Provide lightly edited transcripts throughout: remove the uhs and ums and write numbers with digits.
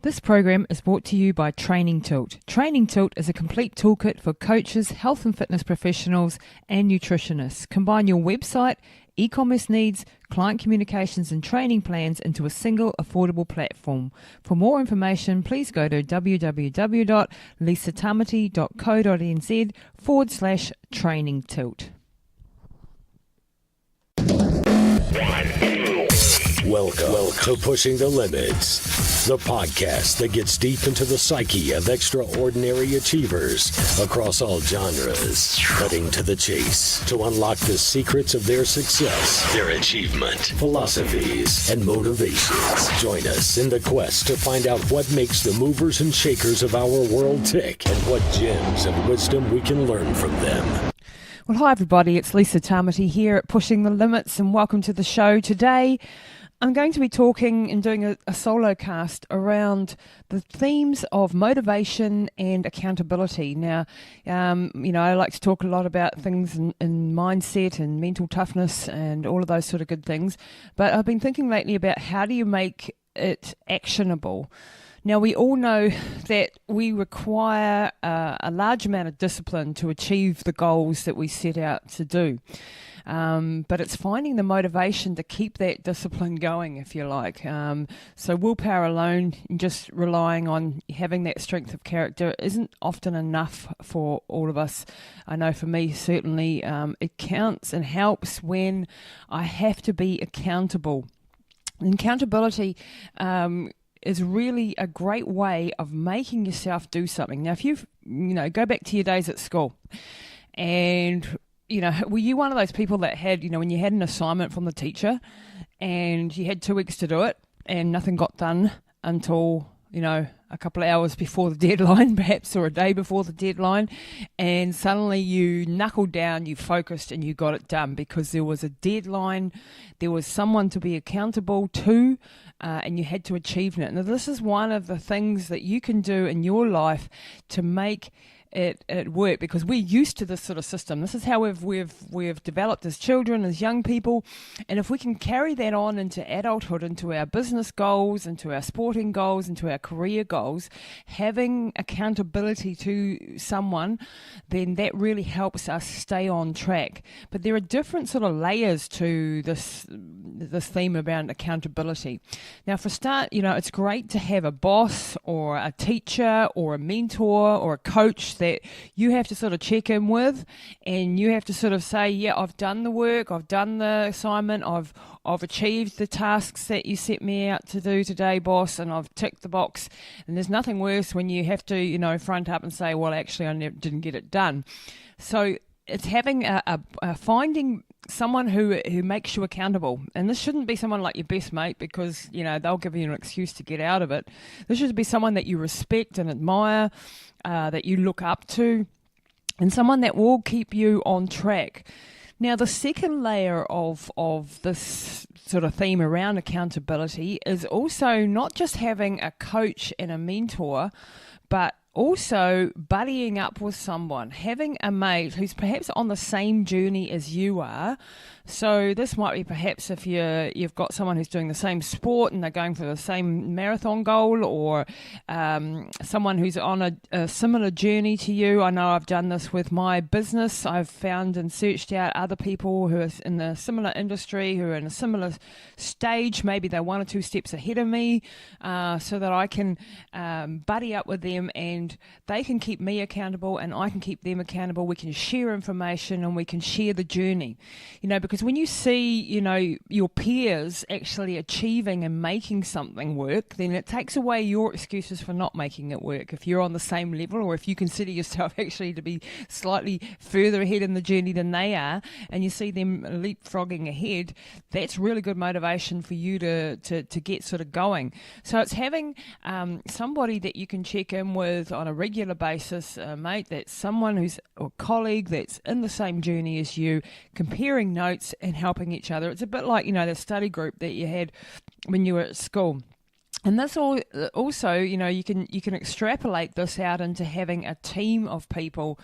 This program is brought to you by Training Tilt. Training Tilt is a complete toolkit for coaches, health and fitness professionals, and nutritionists. Combine your website, e-commerce needs, client communications, and training plans into a single affordable platform. For more information, please go to www.lisatamati.co.nz/training tilt. Welcome to Pushing the Limits, the podcast that gets deep into the psyche of extraordinary achievers across all genres, cutting to the chase to unlock the secrets of their success, their achievement, philosophies, and motivations. Join us in the quest to find out what makes the movers and shakers of our world tick and what gems of wisdom we can learn from them. Well, hi everybody, it's Lisa Tamati here at Pushing the Limits, and welcome to the show. Today I'm going to be talking and doing a solo cast around the themes of motivation and accountability. Now, I like to talk a lot about things in mindset and mental toughness and all of those sort of good things, but I've been thinking lately about how do you make it actionable. Now, we all know that we require a large amount of discipline to achieve the goals that we set out to do. But it's finding the motivation to keep that discipline going, if you like. So willpower alone and just relying on having that strength of character isn't often enough for all of us. I know for me, certainly, it counts and helps when I have to be accountable. And accountability is really a great way of making yourself do something. Now, if you go back to your days at school and were you one of those people that had, when you had an assignment from the teacher and you had 2 weeks to do it and nothing got done until, a couple of hours before the deadline, perhaps, or a day before the deadline, and suddenly you knuckled down, you focused, and you got it done because there was a deadline, there was someone to be accountable to, and you had to achieve it. Now, this is one of the things that you can do in your life to make it work, because we're used to this sort of system. This is how we've developed as children, as young people, and if we can carry that on into adulthood, into our business goals, into our sporting goals, into our career goals, having accountability to someone, then that really helps us stay on track. But there are different sort of layers to this theme about accountability. Now, for a start, it's great to have a boss or a teacher or a mentor or a coach that you have to sort of check in with, and you have to sort of say, yeah, I've done the work, I've done the assignment, I've achieved the tasks that you set me out to do today, boss, and I've ticked the box. And there's nothing worse when you have to, front up and say, well, actually, I didn't get it done. So it's having finding someone who makes you accountable. And this shouldn't be someone like your best mate, because, they'll give you an excuse to get out of it. This should be someone that you respect and admire, that you look up to, and someone that will keep you on track. Now, the second layer of this sort of theme around accountability is also not just having a coach and a mentor, but also buddying up with someone, having a mate who's perhaps on the same journey as you are. So this might be perhaps if you've got someone who's doing the same sport and they're going for the same marathon goal, or someone who's on a similar journey to you. I know I've done this with my business. I've found and searched out other people who are in a similar industry, who are in a similar stage. Maybe they're 1 or 2 steps ahead of me, so that I can buddy up with them, and they can keep me accountable and I can keep them accountable. We can share information and we can share the journey, because when you see, your peers actually achieving and making something work, then it takes away your excuses for not making it work. If you're on the same level, or if you consider yourself actually to be slightly further ahead in the journey than they are, and you see them leapfrogging ahead, that's really good motivation for you to get sort of going. So it's having somebody that you can check in with on a regular basis, mate, that's someone who's a colleague that's in the same journey as you, comparing notes and helping each other. It's a bit like, the study group that you had when you were at school. And this also, you can extrapolate this out into having a team of people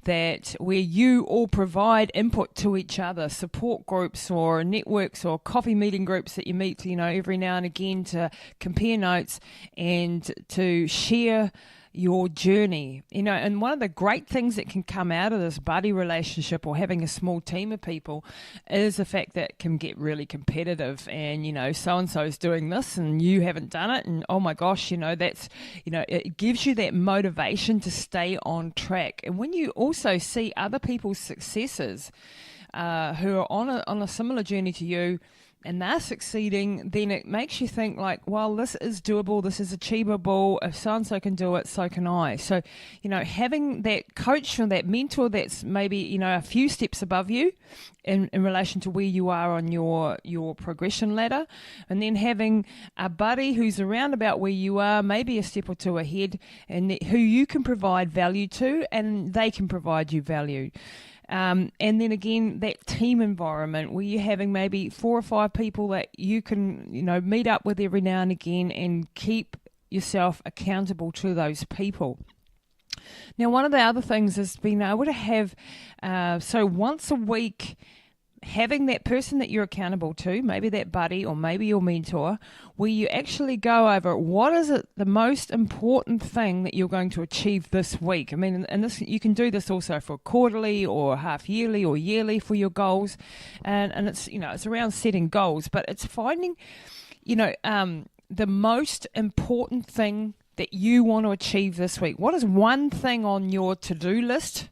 that where you all provide input to each other, support groups or networks or coffee meeting groups that you meet, every now and again to compare notes and to share your journey. And one of the great things that can come out of this buddy relationship or having a small team of people is the fact that it can get really competitive, and so-and-so's doing this and you haven't done it, and oh my gosh, that's it gives you that motivation to stay on track. And when you also see other people's successes who are on a similar journey to you, and they're succeeding, then it makes you think like, well, this is doable, this is achievable. If so-and-so can do it, so can I. So, having that coach or that mentor that's maybe, a few steps above you in relation to where you are on your progression ladder, and then having a buddy who's around about where you are, maybe a step or two ahead, and who you can provide value to, and they can provide you value. And then again, that team environment where you're having maybe 4 or 5 people that you can, meet up with every now and again and keep yourself accountable to those people. Now, one of the other things is being able to have, so once a week, having that person that you're accountable to, maybe that buddy or maybe your mentor, where you actually go over what is it the most important thing that you're going to achieve this week. I mean, and this you can do this also for quarterly or half yearly or yearly for your goals, and it's it's around setting goals, but it's finding the most important thing that you want to achieve this week. What is one thing on your to-do list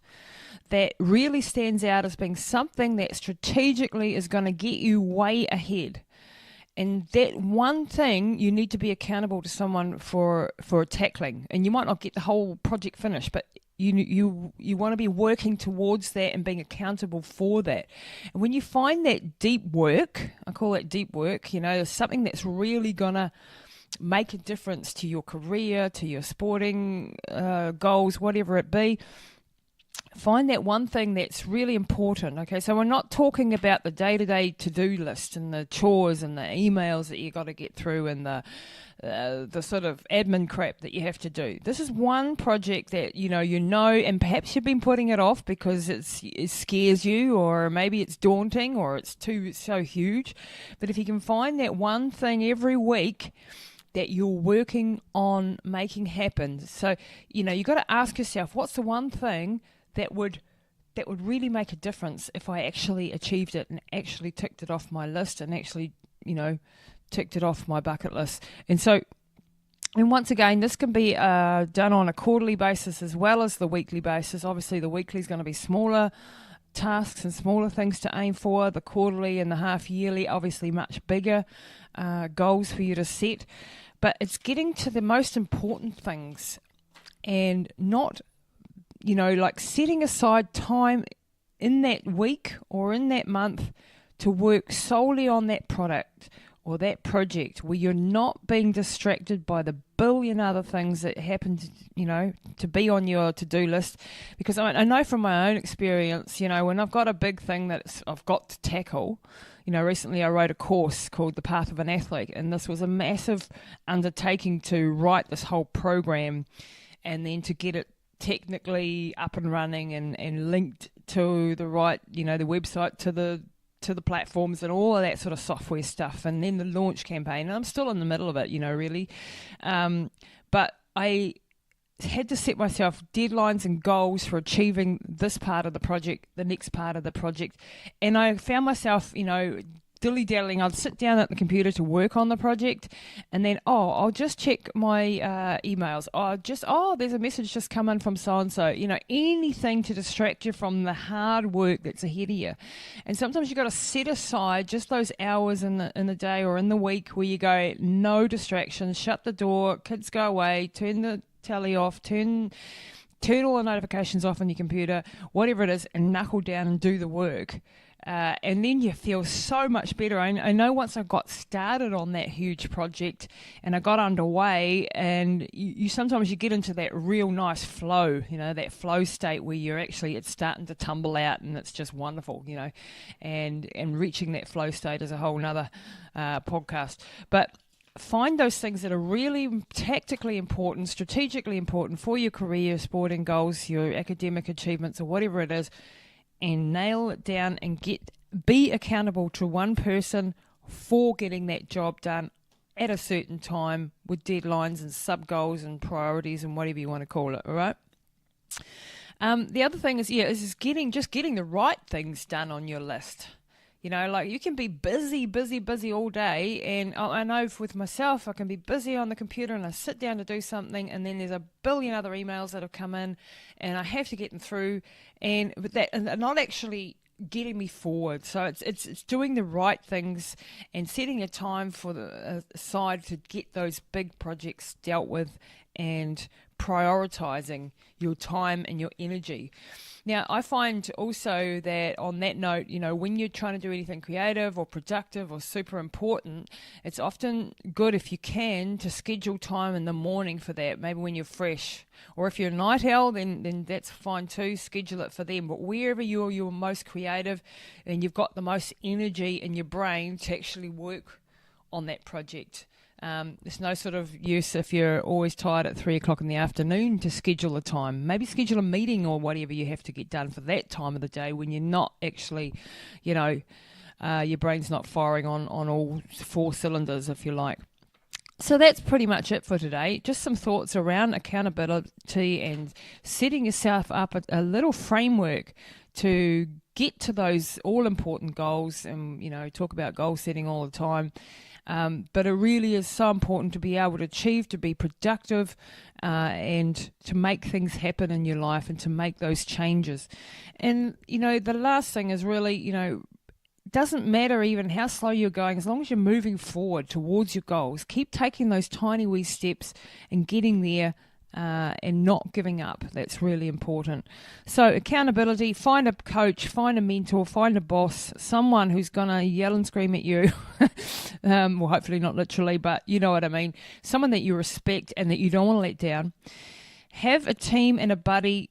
that really stands out as being something that strategically is going to get you way ahead? And that one thing you need to be accountable to someone for tackling. And you might not get the whole project finished, but you want to be working towards that and being accountable for that. And when you find that deep work, I call it deep work, something that's really going to make a difference to your career, to your sporting goals, whatever it be, find that one thing that's really important. Okay, so we're not talking about the day-to-day to-do list and the chores and the emails that you got to get through and the sort of admin crap that you have to do. This is one project that and perhaps you've been putting it off because it scares you, or maybe it's daunting, or it's so huge. But if you can find that one thing every week that you're working on making happen, so you got to ask yourself, what's the one thing that would really make a difference if I actually achieved it and actually ticked it off my list and actually, ticked it off my bucket list. And once again, this can be done on a quarterly basis as well as the weekly basis. Obviously, the weekly is going to be smaller tasks and smaller things to aim for. The quarterly and the half yearly, obviously much bigger goals for you to set. But it's getting to the most important things and not like setting aside time in that week or in that month to work solely on that product or that project, where you're not being distracted by the billion other things that happen to be on your to-do list. Because I know from my own experience, when I've got a big thing that I've got to tackle, recently I wrote a course called The Path of an Athlete, and this was a massive undertaking to write this whole program and then to get it technically up and running and linked to the right, the website, to the platforms and all of that sort of software stuff, and then the launch campaign. And I'm still in the middle of it, really. But I had to set myself deadlines and goals for achieving this part of the project, the next part of the project. And I found myself, dilly-dallying. I'd sit down at the computer to work on the project, and then, I'll just check my emails. There's a message just come in from so-and-so. Anything to distract you from the hard work that's ahead of you. And sometimes you've got to set aside just those hours in the day or in the week where you go, no distractions, shut the door, kids go away, turn the telly off, turn all the notifications off on your computer, whatever it is, and knuckle down and do the work. And then you feel so much better. I know once I got started on that huge project and I got underway, and you sometimes you get into that real nice flow, that flow state where it's starting to tumble out and it's just wonderful, and reaching that flow state is a whole nother podcast. But find those things that are really tactically important, strategically important for your career, sporting goals, your academic achievements, or whatever it is, and nail it down and be accountable to one person for getting that job done at a certain time with deadlines and sub-goals and priorities and whatever you want to call it, all right? The other thing is getting the right things done on your list. You know, like you can be busy all day, and I know with myself, I can be busy on the computer and I sit down to do something, and then there's a billion other emails that have come in, and I have to get them through, and not actually getting me forward. So it's doing the right things and setting a time for aside to get those big projects dealt with, and prioritizing your time and your energy. Now, I find also that on that note, you know, when you're trying to do anything creative or productive or super important, it's often good if you can to schedule time in the morning for that, maybe when you're fresh. Or if you're a night owl, then that's fine too, schedule it for them. But wherever you're most creative and you've got the most energy in your brain to actually work on that project. There's no sort of use if you're always tired at 3 o'clock in the afternoon to schedule a time. Maybe schedule a meeting or whatever you have to get done for that time of the day when you're not actually, you know, your brain's not firing on all 4 cylinders, if you like. So that's pretty much it for today. Just some thoughts around accountability and setting yourself up a little framework to get to those all-important goals. And, you know, talk about goal setting all the time. But it really is so important to be able to achieve, to be productive, and to make things happen in your life and to make those changes. And, you know, the last thing is really, you know, doesn't matter even how slow you're going, as long as you're moving forward towards your goals. Keep taking those tiny wee steps and getting there. And not giving up. That's really important. So accountability, find a coach, find a mentor, find a boss, someone who's going to yell and scream at you. Well, hopefully not literally, but you know what I mean. Someone that you respect and that you don't want to let down. Have a team and a buddy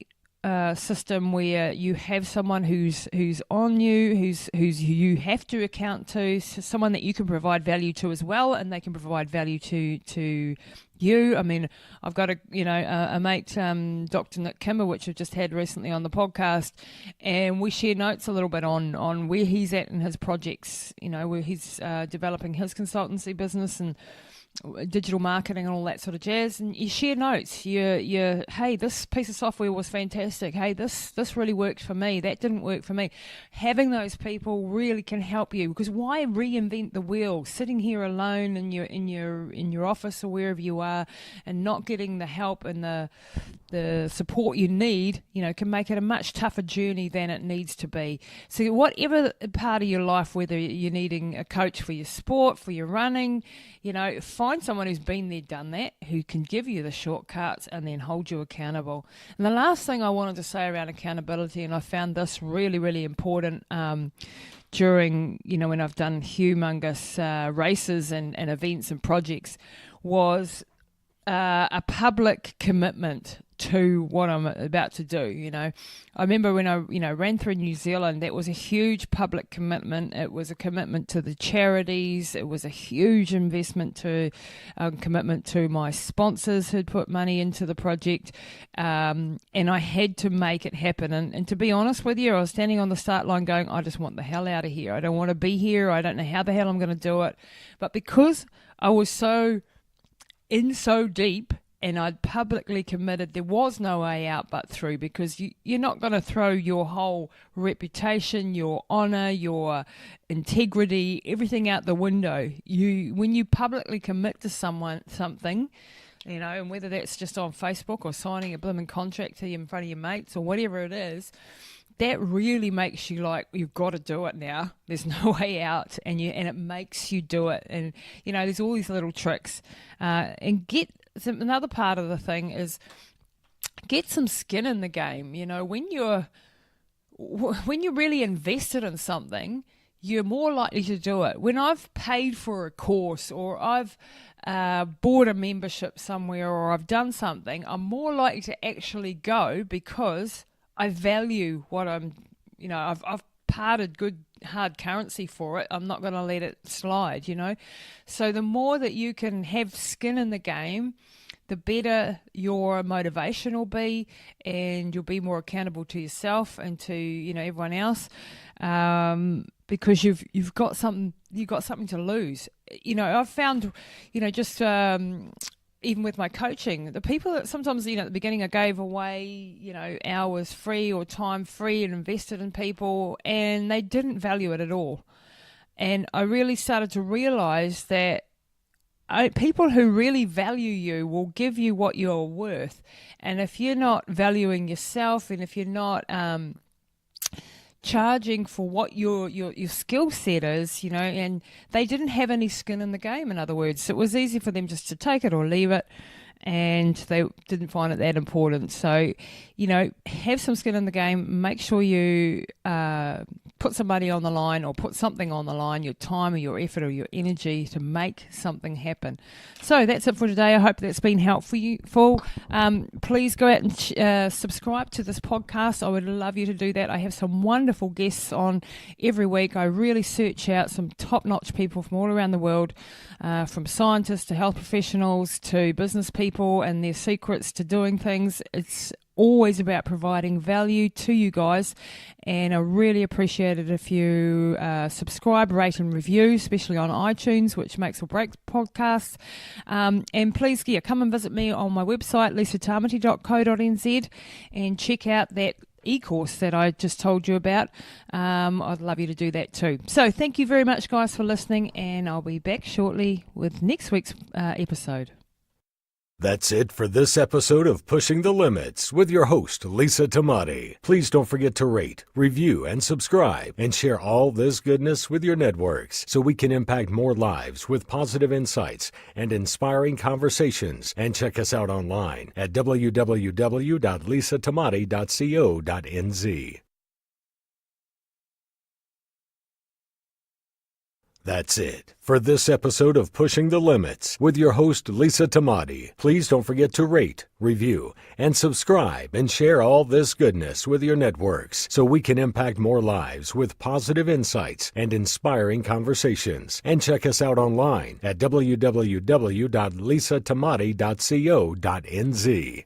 system where you have someone who's on you, who's you have to account to, so someone that you can provide value to as well, and they can provide value to you. I mean, I've got a mate, Dr. Nick Kimmer, which I've just had recently on the podcast, and we share notes a little bit on where he's at in his projects, you know, where he's developing his consultancy business and digital marketing and all that sort of jazz, and you share notes. You hey, this piece of software was fantastic. Hey, this really worked for me. That didn't work for me. Having those people really can help you, because why reinvent the wheel? Sitting here alone in your office or wherever you are, and not getting the help and the support you need, you know, can make it a much tougher journey than it needs to be. So whatever part of your life, whether you're needing a coach for your sport, for your running, you know, find someone who's been there, done that, who can give you the shortcuts and then hold you accountable. And the last thing I wanted to say around accountability, and I found this really, really important during, you know, when I've done humongous races and events and projects, was a public commitment to what I'm about to do. You know, I remember when I, you know, ran through New Zealand, that was a huge public commitment. It was a commitment to the charities. It was a huge investment to commitment to my sponsors who'd put money into the project, and I had to make it happen. And to be honest with you, I was standing on the start line going, I just want the hell out of here. I don't want to be here. I don't know how the hell I'm going to do it. But because I was so deep, and I'd publicly committed, there was no way out but through, because you're not going to throw your whole reputation, your honour, your integrity, everything out the window. When you publicly commit to something, you know, and whether that's just on Facebook or signing a blooming contract to you in front of your mates or whatever it is, that really makes you like, you've got to do it now. There's no way out, and it makes you do it. And, you know, there's all these little tricks. Another part of the thing is get some skin in the game. You know, when you're really invested in something, you're more likely to do it. When I've paid for a course, or I've bought a membership somewhere, or I've done something, I'm more likely to actually go, because I value what I'm, you know, I've parted good hard currency for it. I'm not going to let it slide, So the more that you can have skin in the game, the better your motivation will be, and you'll be more accountable to yourself and to everyone else, because you've got something to lose. I've found just even with my coaching, the people that sometimes at the beginning I gave away hours free or time free and invested in people, and they didn't value it at all. And I really started to realize that people who really value you will give you what you're worth. And if you're not valuing yourself, and if you're not charging for what your skill set is, and they didn't have any skin in the game, in other words. It was easy for them just to take it or leave it, and they didn't find it that important. So, have some skin in the game. Make sure you put somebody on the line, or put something on the line, your time or your effort or your energy, to make something happen. So that's it for today. I hope that's been helpful. Please go out and subscribe to this podcast. I would love you to do that. I have some wonderful guests on every week. I really search out some top-notch people from all around the world, from scientists to health professionals to business people, and their secrets to doing things. It's always about providing value to you guys, and I really appreciate it if you subscribe, rate and review, especially on iTunes, which makes or breaks podcasts. And please come and visit me on my website, lisatamati.co.nz, and check out that e-course that I just told you about. I'd love you to do that too. So thank you very much, guys, for listening, and I'll be back shortly with next week's episode. That's it for this episode of Pushing the Limits with your host, Lisa Tamati. Please don't forget to rate, review, and subscribe, and share all this goodness with your networks so we can impact more lives with positive insights and inspiring conversations. And check us out online at www.lisatamati.co.nz. That's it for this episode of Pushing the Limits with your host, Lisa Tamati. Please don't forget to rate, review, and subscribe, and share all this goodness with your networks so we can impact more lives with positive insights and inspiring conversations. And check us out online at www.lisatamati.co.nz.